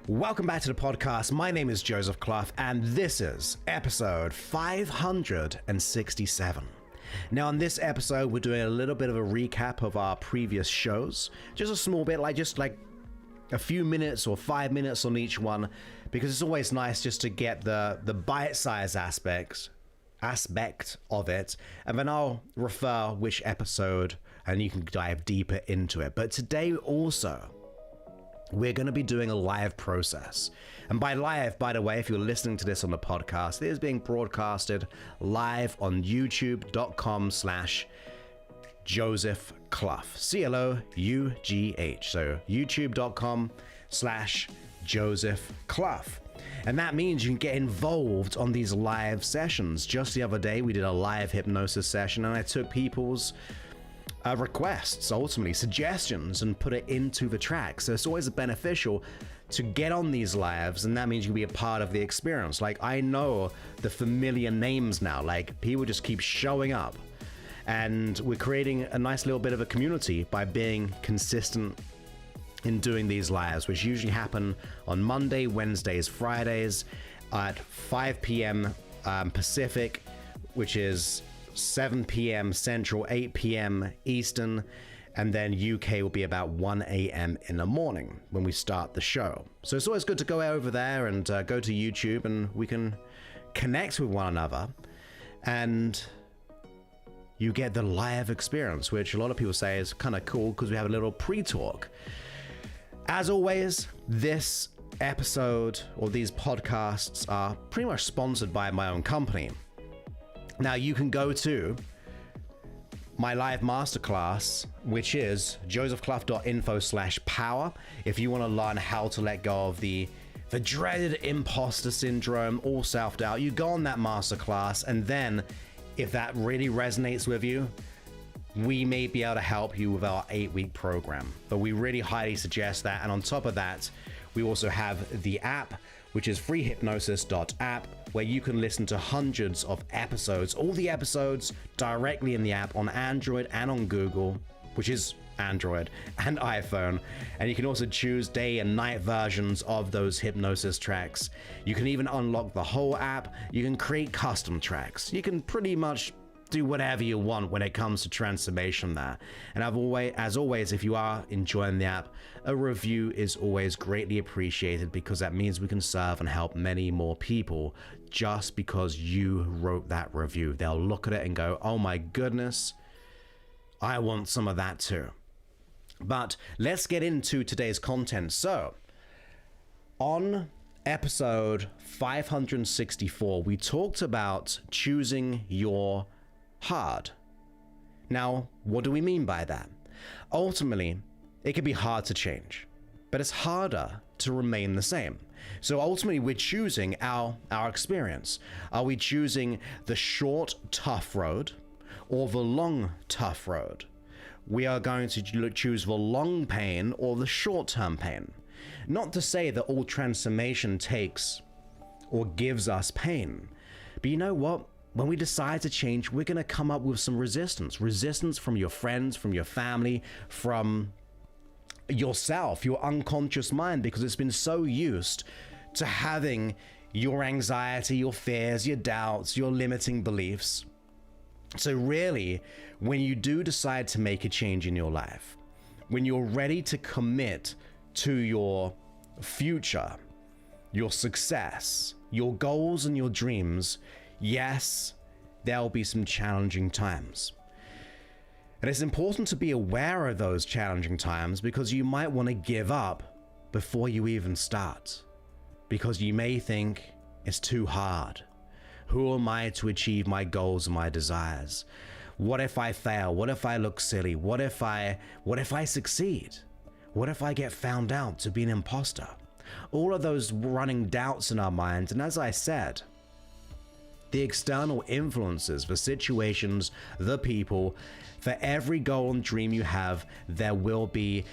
Welcome back to the podcast. My name is Joseph Clough, and this is episode 567. Now, on this episode, we're doing a little bit of a recap of our previous shows. Just a small bit, just like a few minutes or 5 minutes on each one, because it's always nice just to get the bite-sized aspect of it, and then I'll refer which episode, and you can dive deeper into it. But today also, we're going to be doing a live process. And by live, by the way, if you're listening to this on the podcast, it is being broadcasted live on youtube.com/Joseph Clough, CLOUGH. So youtube.com/Joseph Clough. And that means you can get involved on these live sessions. Just the other day, we did a live hypnosis session, and I took people's requests, ultimately suggestions, and put it into the track. So it's always beneficial to get on these lives, and that means you can be a part of the experience. Like, I know the familiar names now, like people just keep showing up, and we're creating a nice little bit of a community by being consistent in doing these lives, which usually happen on Monday, Wednesdays, Fridays at 5 p.m. Pacific, which is 7 p.m. Central, 8 p.m. Eastern, and then UK will be about 1 a.m. in the morning when we start the show. So it's always good to go over there and go to YouTube, and we can connect with one another, and you get the live experience, which a lot of people say is kind of cool because we have a little pre-talk. As always, this episode or these podcasts are pretty much sponsored by my own company. Now, you can go to my live masterclass, which is josephclough.info/power. If you want to learn how to let go of the dreaded imposter syndrome or self-doubt, you go on that masterclass, and then if that really resonates with you, we may be able to help you with our 8-week program. But we really highly suggest that. And on top of that, we also have the app, which is freehypnosis.app, where you can listen to hundreds of episodes, all the episodes directly in the app on Android and on Google, which is Android and iPhone. And you can also choose day and night versions of those hypnosis tracks. You can even unlock the whole app. You can create custom tracks. You can pretty much do whatever you want when it comes to transformation there. And as always, if you are enjoying the app, a review is always greatly appreciated, because that means we can serve and help many more people just because you wrote that review. They'll look at it and go, oh my goodness, I want some of that too. But let's get into today's content. So on episode 564, we talked about choosing your hard. Now, what do we mean by that? Ultimately, it can be hard to change, but it's harder to remain the same. So ultimately, we're choosing our experience. Are we choosing the short, tough road or the long, tough road? We are going to choose the long pain or the short-term pain. Not to say that all transformation takes or gives us pain, but you know what? When we decide to change, we're going to come up with some resistance from your friends, from your family, from yourself, your unconscious mind, because it's been so used to having your anxiety, your fears, your doubts, your limiting beliefs. So really, when you do decide to make a change in your life, when you're ready to commit to your future, your success, your goals and your dreams, yes, there'll be some challenging times. And it's important to be aware of those challenging times, because you might want to give up before you even start, because you may think it's too hard. Who am I to achieve my goals and my desires? What if I fail? What if I look silly? What if I succeed? What if I get found out to be an imposter? All of those running doubts in our minds. And as I said, the external influences, the situations, the people, for every goal and dream you have, there will be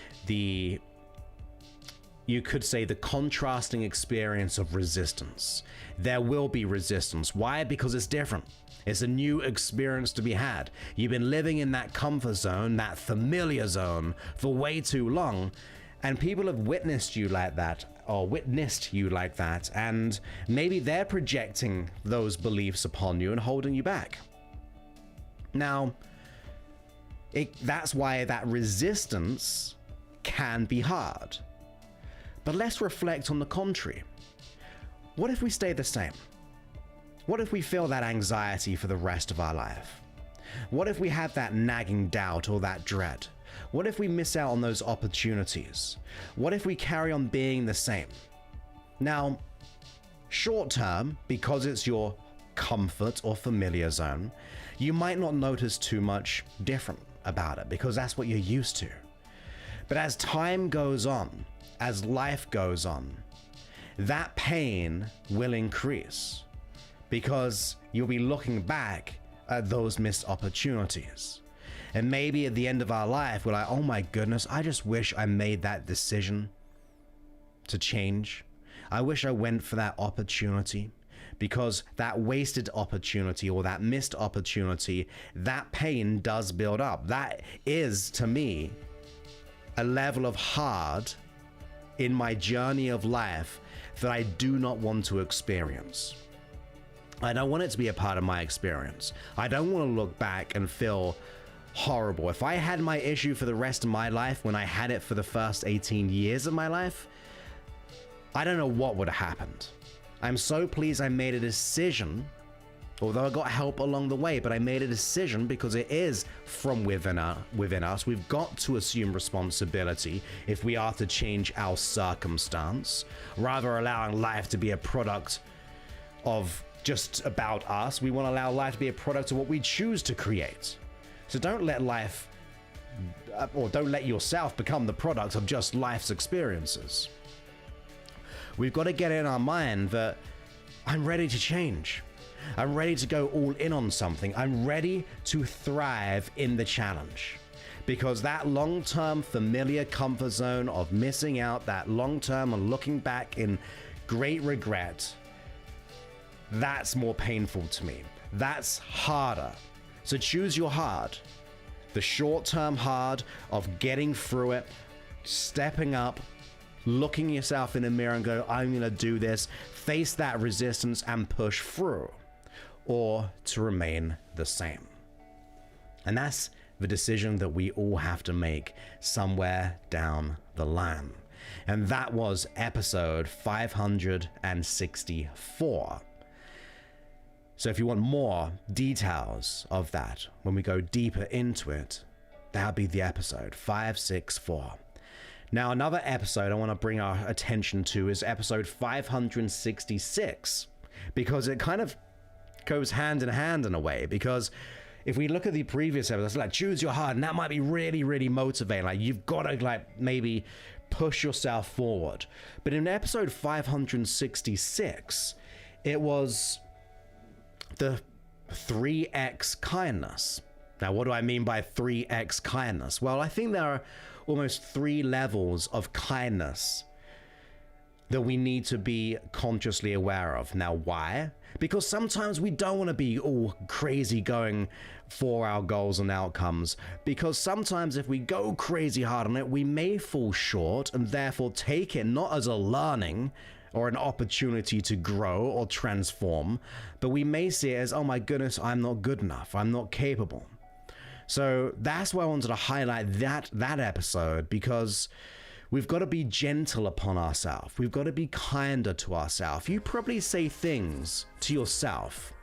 you could say the contrasting experience of resistance. There will be resistance. Why? Because it's different. It's a new experience to be had. You've been living in that comfort zone, that familiar zone, for way too long, and people have witnessed you like that or witnessed you like that, and maybe they're projecting those beliefs upon you and holding you back. Now, that's why that resistance can be hard. But let's reflect on the contrary. What if we stay the same? What if we feel that anxiety for the rest of our life? What if we have that nagging doubt or that dread? What if we miss out on those opportunities? What if we carry on being the same? Now, short term, because it's your comfort or familiar zone, you might not notice too much different about it because that's what you're used to. But as time goes on, as life goes on, that pain will increase because you'll be looking back at those missed opportunities. And maybe at the end of our life, we're like, oh my goodness, I just wish I made that decision to change. I wish I went for that opportunity, because that wasted opportunity or that missed opportunity, that pain does build up. That is, to me, a level of hard in my journey of life that I do not want to experience. I don't want it to be a part of my experience. I don't want to look back and feel horrible. If I had my issue for the rest of my life when I had it for the first 18 years of my life, I don't know what would have happened. I'm so pleased I made a decision, although I got help along the way, but I made a decision because it is from within us. We've got to assume responsibility if we are to change our circumstance, rather allowing life to be a product of just about us. We want to allow life to be a product of what we choose to create. So don't let life, or don't let yourself become the product of just life's experiences. We've got to get in our mind that I'm ready to change. I'm ready to go all in on something. I'm ready to thrive in the challenge. Because that long-term familiar comfort zone of missing out, that long-term and looking back in great regret, that's more painful to me. That's harder. So choose your hard. The short-term hard of getting through it, stepping up, looking yourself in the mirror and go, I'm going to do this, face that resistance and push through, or to remain the same. And that's the decision that we all have to make somewhere down the line. And that was episode 564. So if you want more details of that, when we go deeper into it, that'll be the episode 564. Now, another episode I want to bring our attention to is episode 566, because it kind of goes hand in hand in a way. Because if we look at the previous episodes, like choose your heart, and that might be really, really motivating. Like you've got to like maybe push yourself forward. But in episode 566, it was the 3x kindness. Now, what do I mean by 3x kindness? Well, I think there are almost 3 levels of kindness that we need to be consciously aware of. Now, why? Because sometimes we don't want to be all crazy going for our goals and outcomes, because sometimes if we go crazy hard on it, we may fall short and therefore take it not as a learning or an opportunity to grow or transform, but we may see it as, oh my goodness, I'm not good enough, I'm not capable. So that's why I wanted to highlight that episode, because we've got to be gentle upon ourselves. We've got to be kinder to ourselves. You probably say things to yourself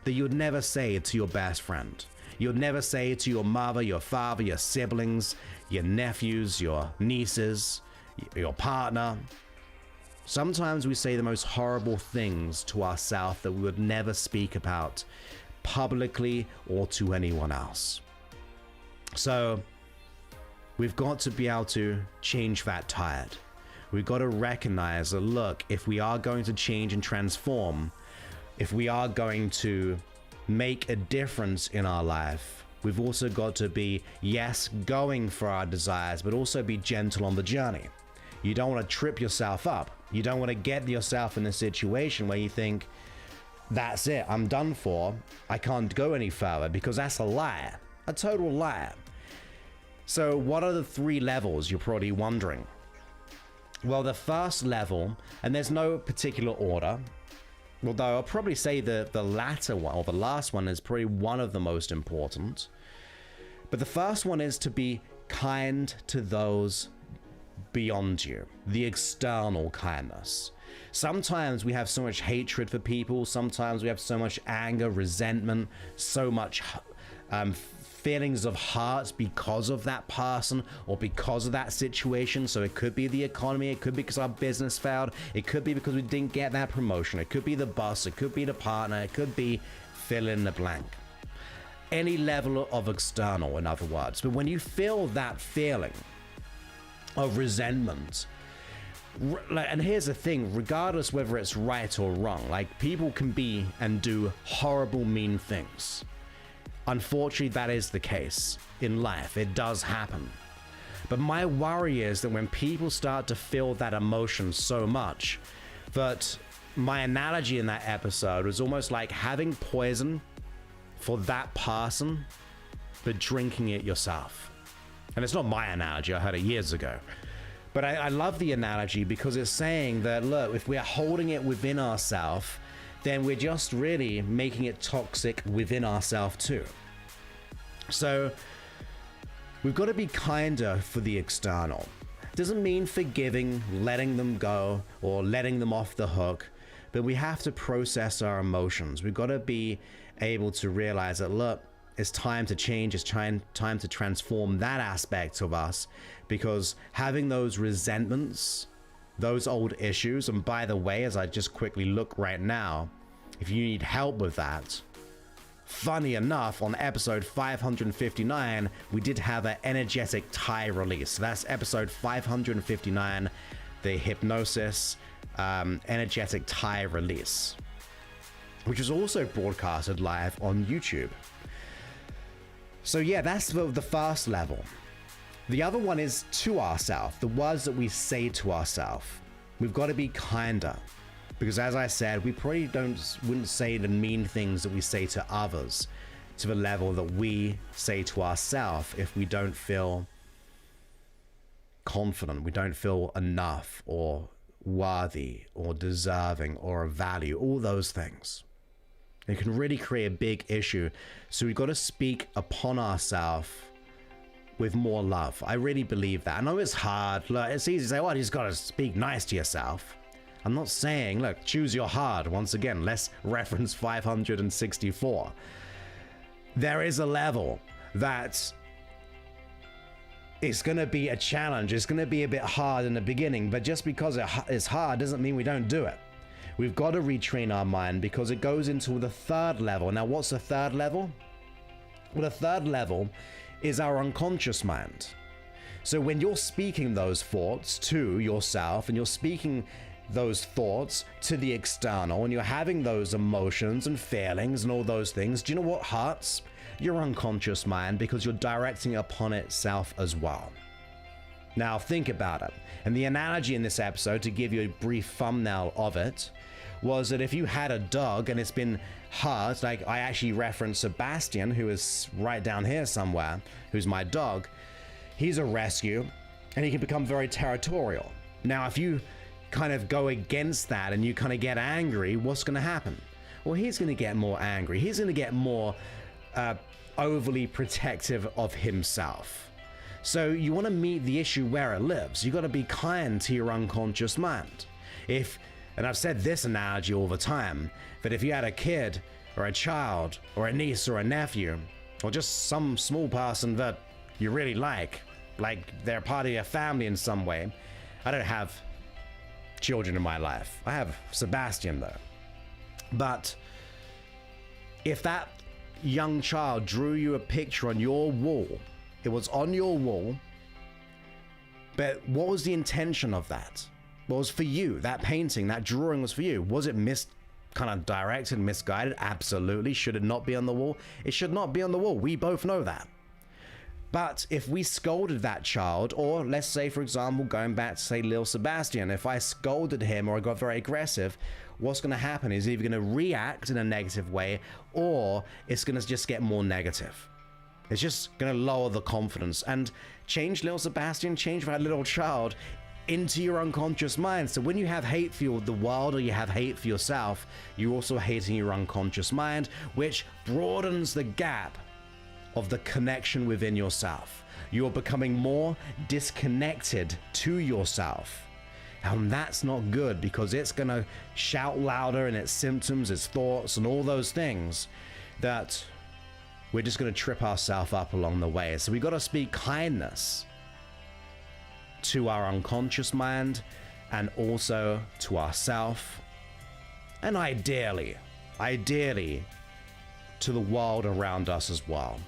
that you'd never say to your best friend. You'd never say to your mother, your father, your siblings, your nephews, your nieces, your partner. Sometimes we say the most horrible things to ourselves that we would never speak about publicly or to anyone else. So we've got to be able to change that tide. We've got to recognize that, look, if we are going to change and transform, if we are going to make a difference in our life, we've also got to be, yes, going for our desires, but also be gentle on the journey. You don't want to trip yourself up. You don't want to get yourself in a situation where you think, that's it, I'm done for, I can't go any further, because that's a lie, a total lie. So what are the 3 levels, you're probably wondering? Well, the first level, and there's no particular order, although I'll probably say the latter one, or the last one, is probably one of the most important. But the first one is to be kind to those beyond you, the external kindness. Sometimes we have so much hatred for people, sometimes we have so much anger, resentment, so much feelings of hurt because of that person or because of that situation. So it could be the economy, it could be because our business failed, it could be because we didn't get that promotion, it could be the boss, it could be the partner, it could be fill in the blank. Any level of external, in other words. But when you feel that feeling of resentment, and here's the thing, regardless whether it's right or wrong, like, people can be and do horrible, mean things. Unfortunately, that is the case in life. It does happen. But my worry is that when people start to feel that emotion so much, that my analogy in that episode was almost like having poison for that person, but drinking it yourself. And it's not my analogy, I heard it years ago. But I love the analogy because it's saying that, look, if we're holding it within ourselves, then we're just really making it toxic within ourselves too. So we've got to be kinder for the external. Doesn't mean forgiving, letting them go, or letting them off the hook, but we have to process our emotions. We've got to be able to realize that, look, it's time to change, it's time to transform that aspect of us, because having those resentments, those old issues, and by the way, as I just quickly look right now, if you need help with that, funny enough, on episode 559, we did have an energetic tie release. So that's episode 559, the hypnosis energetic tie release, which was also broadcasted live on YouTube. So yeah, that's the first level. The other one is to ourselves, the words that we say to ourselves. We've got to be kinder, because as I said, we probably wouldn't say the mean things that we say to others to the level that we say to ourselves if we don't feel confident, we don't feel enough or worthy or deserving or of value, all those things. It can really create a big issue. So we've got to speak upon ourselves with more love. I really believe that. I know it's hard. Look, it's easy to say, well, you just got to speak nice to yourself. I'm not saying, look, choose your hard. Once again, let's reference 564. There is a level that it's going to be a challenge. It's going to be a bit hard in the beginning, but just because it's hard doesn't mean we don't do it. We've got to retrain our mind because it goes into the third level. Now, what's the third level? Well, the third level is our unconscious mind. So when you're speaking those thoughts to yourself and you're speaking those thoughts to the external and you're having those emotions and feelings and all those things, do you know what hurts? Your unconscious mind, because you're directing it upon itself as well. Now think about it. And the analogy in this episode, to give you a brief thumbnail of it, was that if you had a dog and it's been hurt, like I actually referenced Sebastian, who is right down here somewhere, who's my dog. He's a rescue and he can become very territorial. Now, if you kind of go against that and you kind of get angry, what's going to happen? Well, he's going to get more angry. He's going to get more overly protective of himself. So you want to meet the issue where it lives. You got to be kind to your unconscious mind. And I've said this analogy all the time, that if you had a kid or a child or a niece or a nephew, or just some small person that you really like they're part of your family in some way. I don't have children in my life. I have Sebastian though. But if that young child drew you a picture on your wall, it was on your wall, but what was the intention of that? What was for you? That painting, that drawing was for you. Was it kind of directed, misguided? Absolutely. Should it not be on the wall? It should not be on the wall. We both know that. But if we scolded that child, or let's say, for example, going back to say Lil Sebastian, if I scolded him or I got very aggressive, what's going to happen is either going to react in a negative way or it's going to just get more negative. It's just going to lower the confidence. And change Lil Sebastian, change that little child, into your unconscious mind. So when you have hate for the world, or you have hate for yourself, you're also hating your unconscious mind, which broadens the gap of the connection within yourself. You're becoming more disconnected to yourself. And that's not good, because it's going to shout louder in its symptoms, its thoughts, and all those things, that we're just going to trip ourselves up along the way. So we got to speak kindness to our unconscious mind, and also to ourself, and ideally to the world around us as well.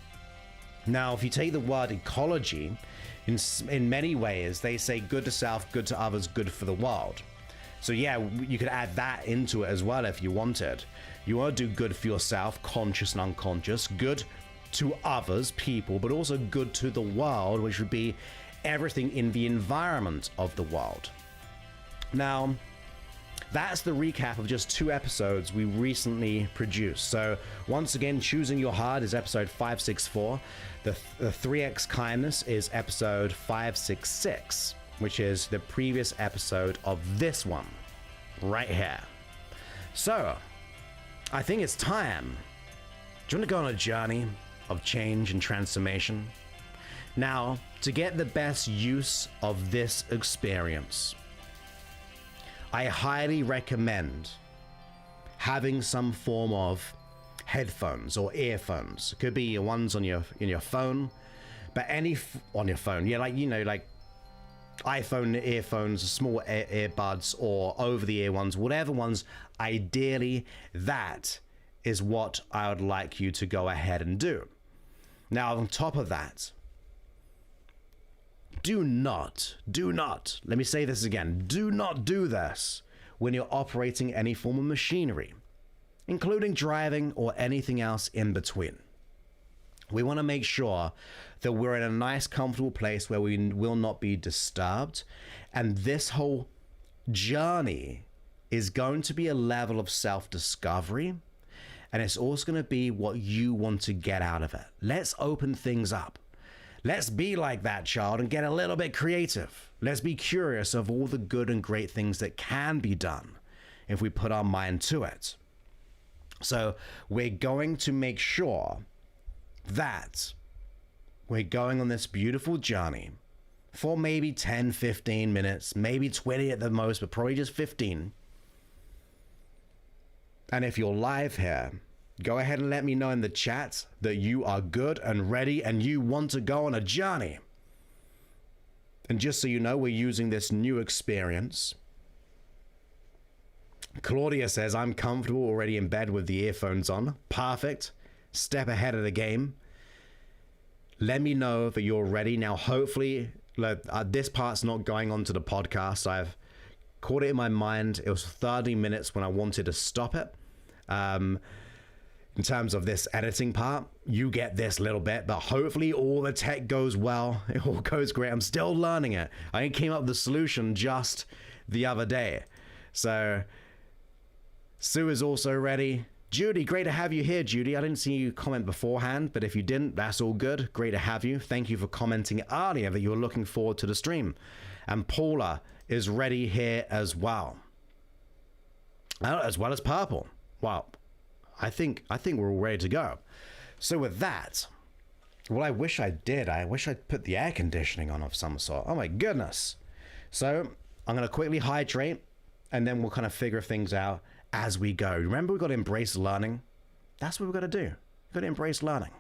Now, if you take the word ecology, in many ways, they say good to self, good to others, good for the world. So yeah, you could add that into it as well if you wanted. You want to do good for yourself, conscious and unconscious, good to others, people, but also good to the world, which would be everything in the environment of the world. Now, that's the recap of just 2 episodes we recently produced. So once again, Choosing Your Heart is episode 564. The 3x Kindness is episode 566, which is the previous episode of this one right here. So I think it's time. Do you want to go on a journey of change and transformation? Now, to get the best use of this experience, I highly recommend having some form of headphones or earphones. It could be your ones on your phone, but on your phone. Yeah, like, you know, like iPhone earphones, small earbuds, or over-the-ear ones, whatever ones. Ideally, that is what I would like you to go ahead and do. Now, on top of that, do not, let me say this again, do not do this when you're operating any form of machinery, including driving or anything else in between. We want to make sure that we're in a nice, comfortable place where we will not be disturbed. And this whole journey is going to be a level of self-discovery. And it's also going to be what you want to get out of it. Let's open things up. Let's be like that child and get a little bit creative. Let's be curious of all the good and great things that can be done if we put our mind to it. So we're going to make sure that we're going on this beautiful journey for maybe 10, 15 minutes, maybe 20 at the most, but probably just 15. And if you're live here, go ahead and let me know in the chat that you are good and ready and you want to go on a journey. And just so you know, we're using this new experience. Claudia says, I'm comfortable already in bed with the earphones on. Perfect. Step ahead of the game. Let me know that you're ready. Now, hopefully, this part's not going on to the podcast. I've caught it in my mind. It was 30 minutes when I wanted to stop it. In terms of this editing part, you get this little bit, but hopefully all the tech goes well. It all goes great. I'm still learning it. I came up with the solution just the other day. So Sue is also ready. Judy, great to have you here, Judy. I didn't see you comment beforehand, but if you didn't, that's all good. Great to have you. Thank you for commenting earlier that you were looking forward to the stream. And Paula is ready here as well. As well as Purple. Wow. I think we're all ready to go. So with that, what I wish I did, I wish I'd put the air conditioning on of some sort. Oh my goodness. So I'm going to quickly hydrate, and then we'll kind of figure things out as we go. Remember, we've got to embrace learning. That's what we've got to do. We've got to embrace learning.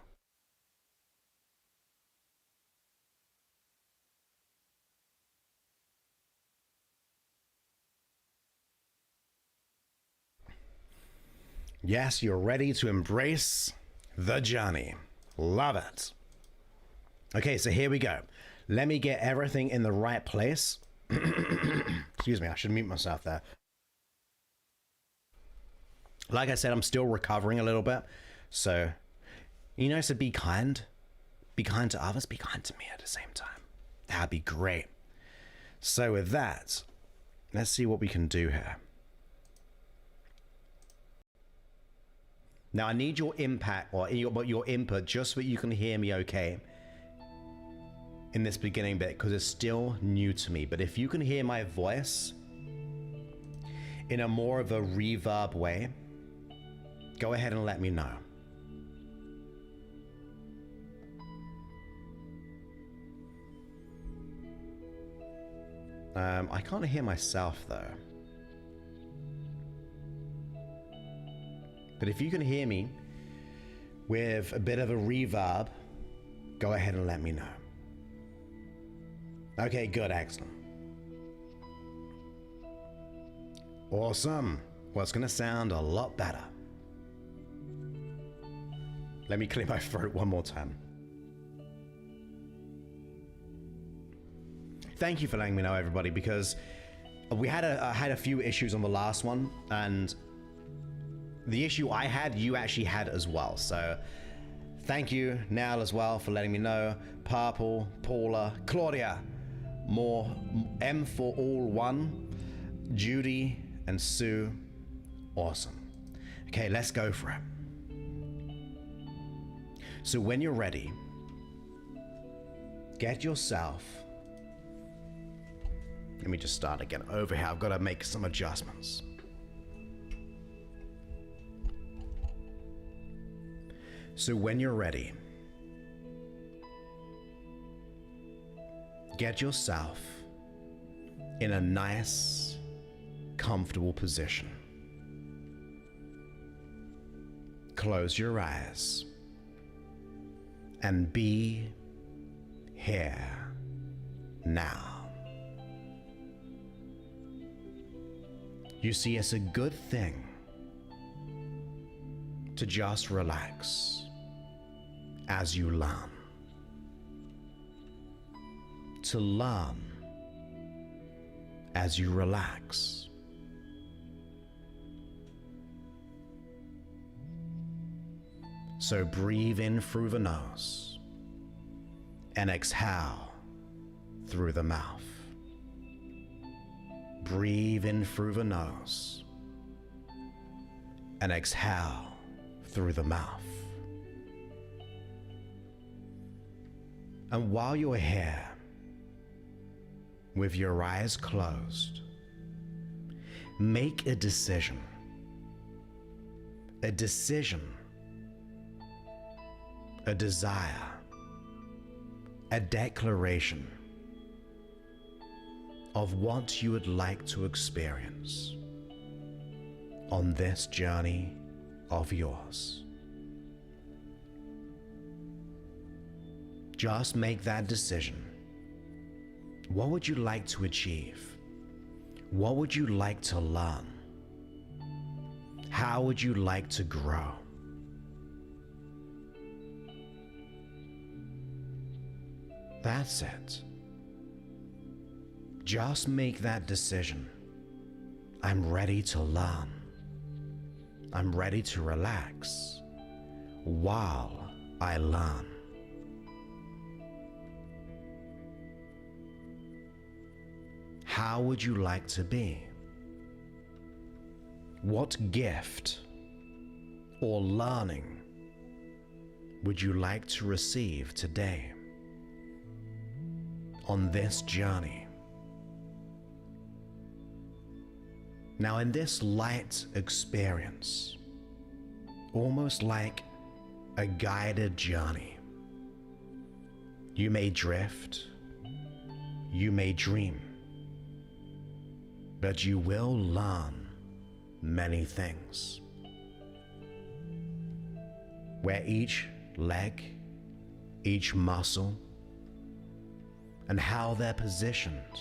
Yes, you're ready to embrace the journey. Love it. Okay, so here we go. Let me get everything in the right place. Excuse me, I should mute myself there. Like I said, I'm still recovering a little bit. So, you know, so be kind. Be kind to others. Be kind to me at the same time. That'd be great. So with that, let's see what we can do here. Now I need your impact or your input just so that you can hear me okay. in this beginning bit because it's still new to me. But if you can hear my voice in a more of a reverb way, go ahead and let me know. I can't hear myself though. But if you can hear me with a bit of a reverb, go ahead and let me know. Okay, good, excellent. Awesome. Well, it's gonna sound a lot better. Let me clear my throat one more time. Thank you for letting me know, everybody, because I had a few issues on the last one, and the issue I had, you actually had as well. So thank you, Nell, as well, for letting me know. Purple, Paula, Claudia, more, M for all one, Judy, and Sue. Awesome. Okay, let's go for it. So when you're ready, get yourself. Let me just start again over here. I've got to make some adjustments. So when you're ready, get yourself in a nice, comfortable position. Close your eyes and be here now. You see, it's a good thing to just relax as you learn. To learn as you relax. So breathe in through the nose and exhale through the mouth. Breathe in through the nose and exhale through the mouth. And while you're here, with your eyes closed, make a decision. A decision, a desire, a declaration of what you would like to experience on this journey of yours. Just make that decision. What would you like to achieve? What would you like to learn? How would you like to grow? That's it. Just make that decision. I'm ready to learn. I'm ready to relax while I learn. How would you like to be? What gift or learning would you like to receive today on this journey? Now, in this light experience, almost like a guided journey, you may drift, you may dream, but you will learn many things. Where each leg, each muscle, and how they're positioned,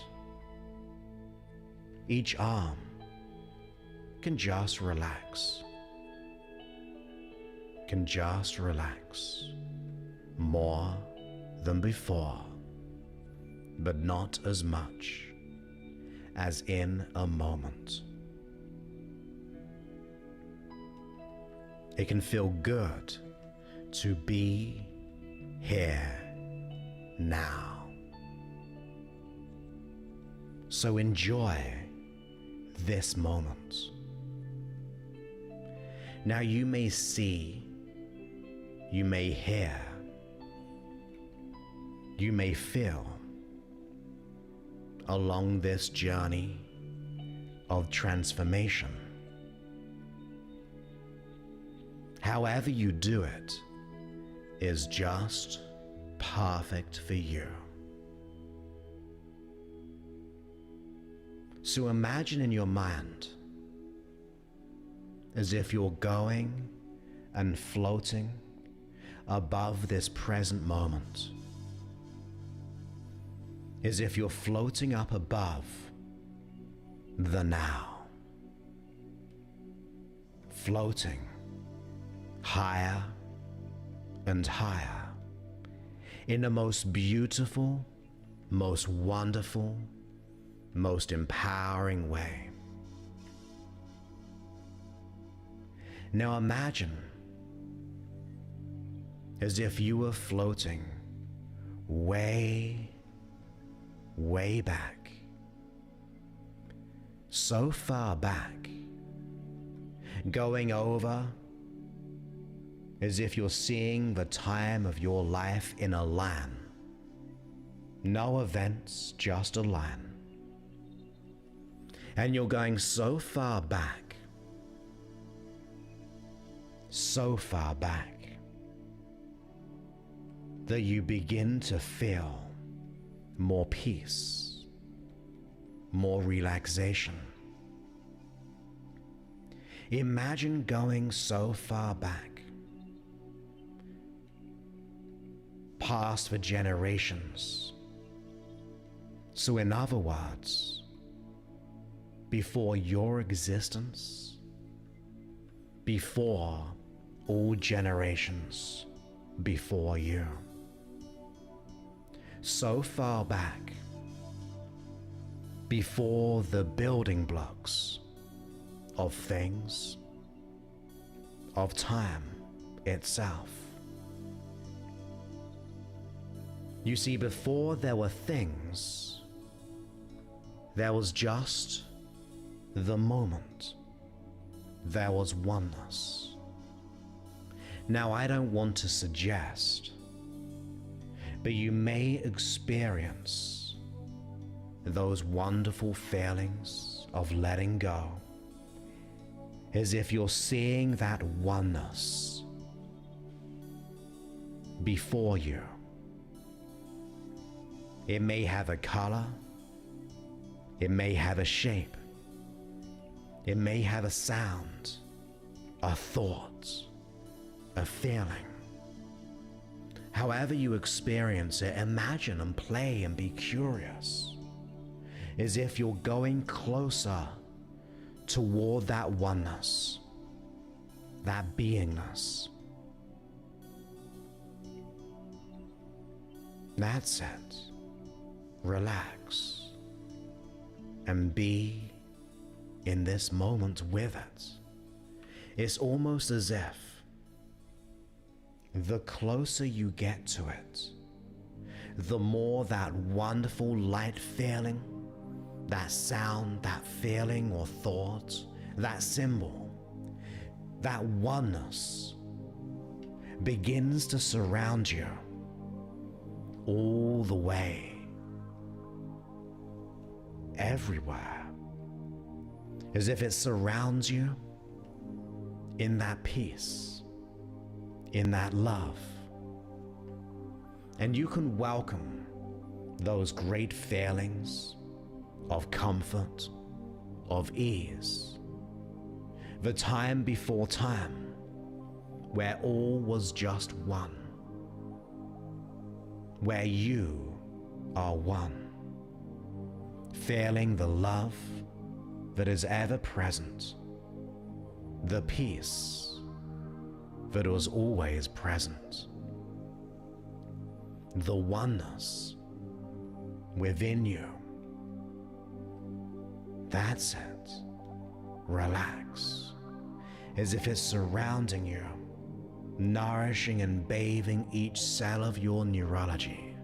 each arm can just relax, can just relax more than before, but not as much as in a moment. It can feel good to be here now. So enjoy this moment. Now you may see, you may hear, you may feel along this journey of transformation. However you do it is just perfect for you. So imagine in your mind as if you're going and floating above this present moment, as if you're floating up above the now, floating higher and higher in the most beautiful, most wonderful, most empowering way. Now imagine as if you were floating way, way back, so far back, going over as if you're seeing the time of your life in a line. No events, just a line. And you're going so far back, that you begin to feel more peace, more relaxation. Imagine going so far back, past the generations. So in other words, before your existence, before all generations before you. So far back, before the building blocks of things, of time itself. You see, before there were things, there was just the moment. There was oneness. Now, I don't want to suggest, but you may experience those wonderful feelings of letting go, as if you're seeing that oneness before you. It may have a color, it may have a shape, it may have a sound, a thought, a feeling. However you experience it, imagine and play and be curious, as if you're going closer toward that oneness, that beingness. That's it. Relax and be in this moment with it. It's almost as if the closer you get to it, the more that wonderful light feeling, that sound, that feeling or thought, that symbol, that oneness begins to surround you all the way, everywhere, as if it surrounds you in that peace, in that love. And you can welcome those great feelings of comfort, of ease, the time before time, where all was just one, where you are one, feeling the love that is ever present, the peace that was always present, the oneness within you. That's it. Relax, as if it's surrounding you, nourishing and bathing each cell of your neurology.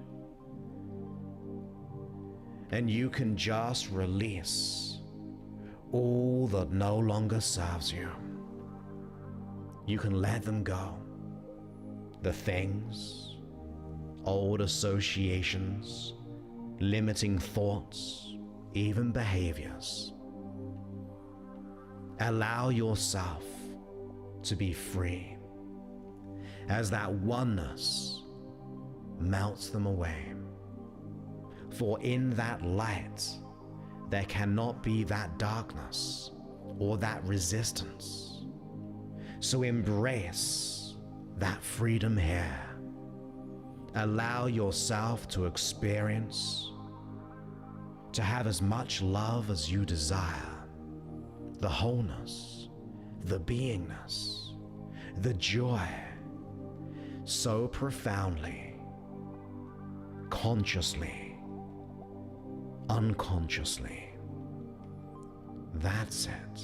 And you can just release all that no longer serves you. You can let them go. The things old associations, limiting thoughts, even behaviors. Allow yourself to be free as that oneness melts them away. For in that light, there cannot be that darkness or that resistance. So embrace that freedom here. Allow yourself to experience, to have as much love as you desire, the wholeness, the beingness, the joy, so profoundly, consciously, unconsciously. That's it.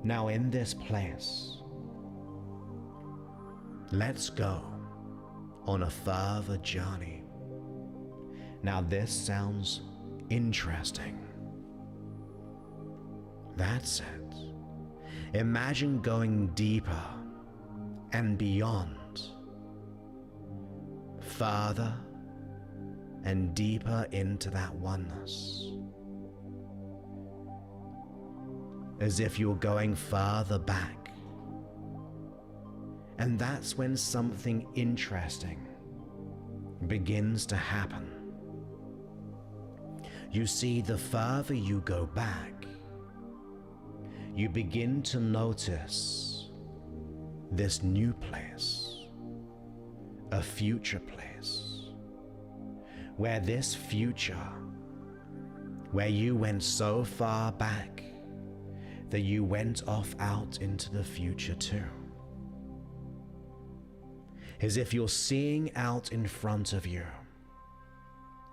Now in this place, let's go on a further journey. Now this sounds interesting. That's it. Imagine going deeper and beyond, further and deeper into that oneness. As if you're going further back. And that's when something interesting begins to happen. You see, the further you go back, you begin to notice this new place, a future place, where this future, where you went so far back that you went off out into the future too. As if you're seeing out in front of you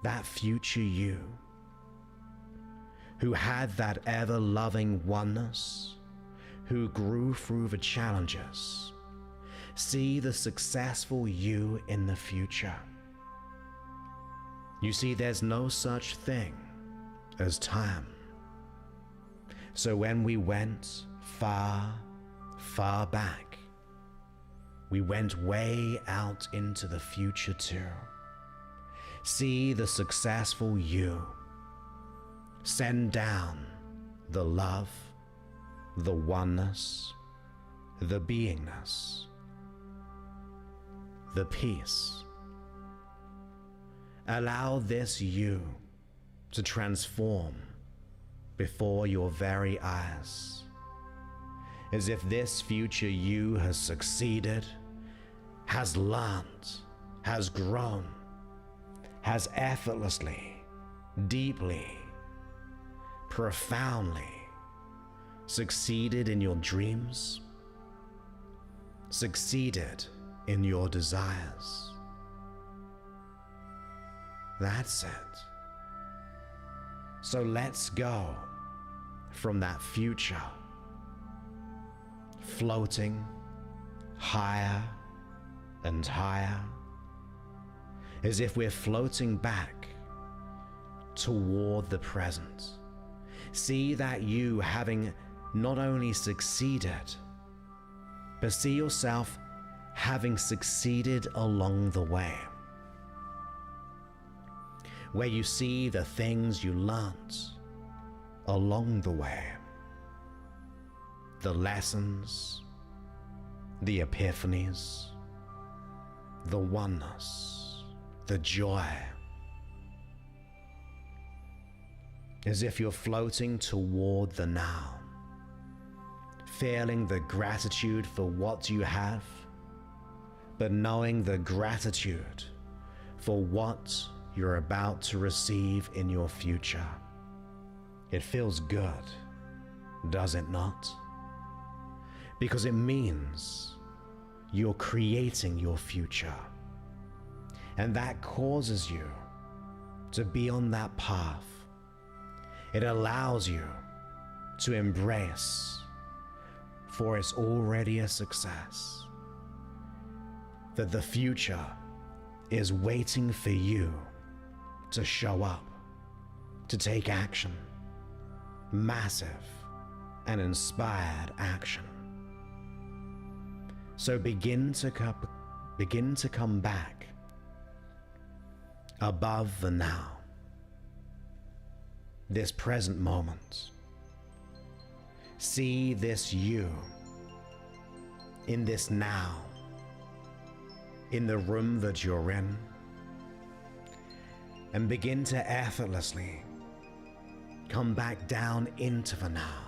that future you, who had that ever-loving oneness, who grew through the challenges. See the successful you in the future. You see, there's no such thing as time. So when we went far, far back, we went way out into the future too. See the successful you. Send down the love, the oneness, the beingness, the peace. Allow this you to transform before your very eyes, as if this future you has succeeded, has learned, has grown, has effortlessly, deeply, profoundly succeeded in your dreams, succeeded in your desires. That's it. So let's go from that future, floating higher and higher, as if we're floating back toward the present. See that you having not only succeeded, but see yourself having succeeded along the way, where you see the things you learnt along the way, the lessons, the epiphanies, the oneness, the joy, as if you're floating toward the now, feeling the gratitude for what you have, but knowing the gratitude for what you're about to receive in your future. It feels good, does it not? Because it means you're creating your future, and that causes you to be on that path. It allows you to embrace, for it's already a success, that the future is waiting for you to show up, to take action, massive and inspired action. So begin to begin to come back above the now, this present moment. See this you in this now, in the room that you're in, and begin to effortlessly come back down into the now,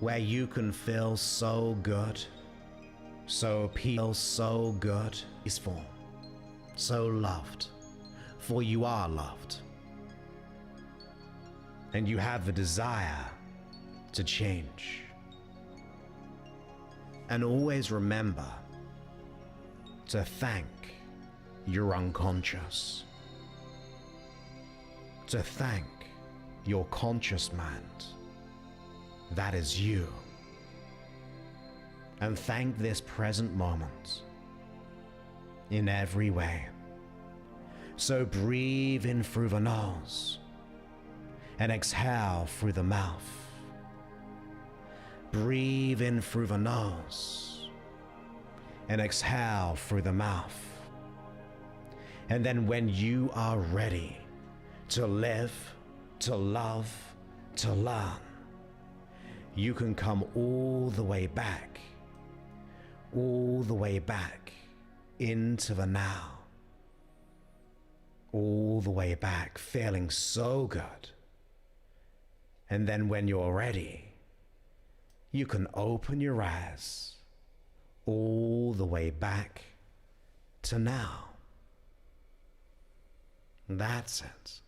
where you can feel so good, so peaceful, so loved, for you are loved. And you have the desire to change. And always remember to thank your unconscious, to thank your conscious mind. That is you. And thank this present moment in every way. So breathe in through the nose and exhale through the mouth. Breathe in through the nose and exhale through the mouth. And then when you are ready to live, to love, to learn, you can come all the way back into the now, all the way back, feeling so good. And then when you're ready, you can open your eyes all the way back to now. That's it,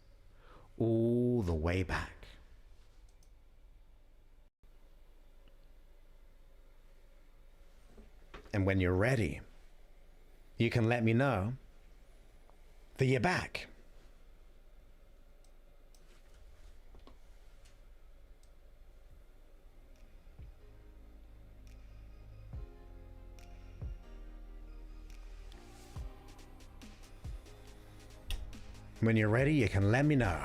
all the way back. And when you're ready, you can let me know that you're back. When you're ready, you can let me know.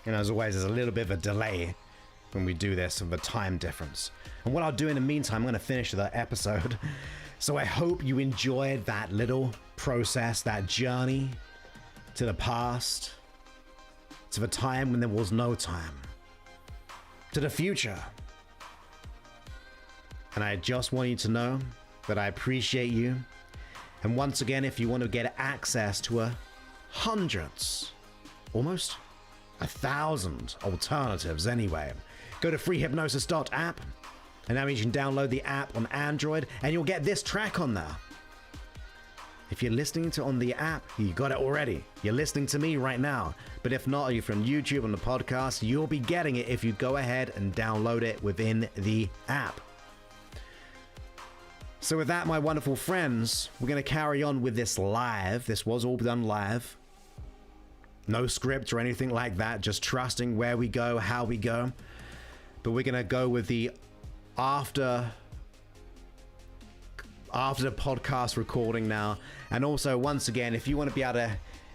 And as always, there's a little bit of a delay when we do this with the time difference. And what I'll do in the meantime, I'm going to finish the episode. So I hope you enjoyed that little process, that journey to the past, to the time when there was no time, to the future. And I just want you to know that I appreciate you. And once again, if you want to get access to hundreds, almost 1,000 alternatives anyway, go to freehypnosis.app, and now you can download the app on Android, and you'll get this track on there. If you're listening to on the app, you got it already. You're listening to me right now. But if not, you're from YouTube on the podcast, you'll be getting it if you go ahead and download it within the app. So with that, my wonderful friends, we're going to carry on with this live. This was all done live. No script or anything like that, just trusting where we go, how we go. But we're going to go with the after the podcast recording now. And also, once again, if you want to be able to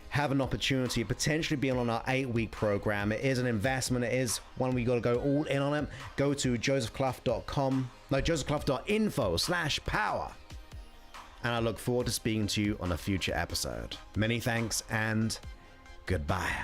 have an opportunity of potentially being on our 8-week program, it is an investment. It is one we got to go all in on it. Go to josephclough.info/power. And I look forward to speaking to you on a future episode. Many thanks and goodbye.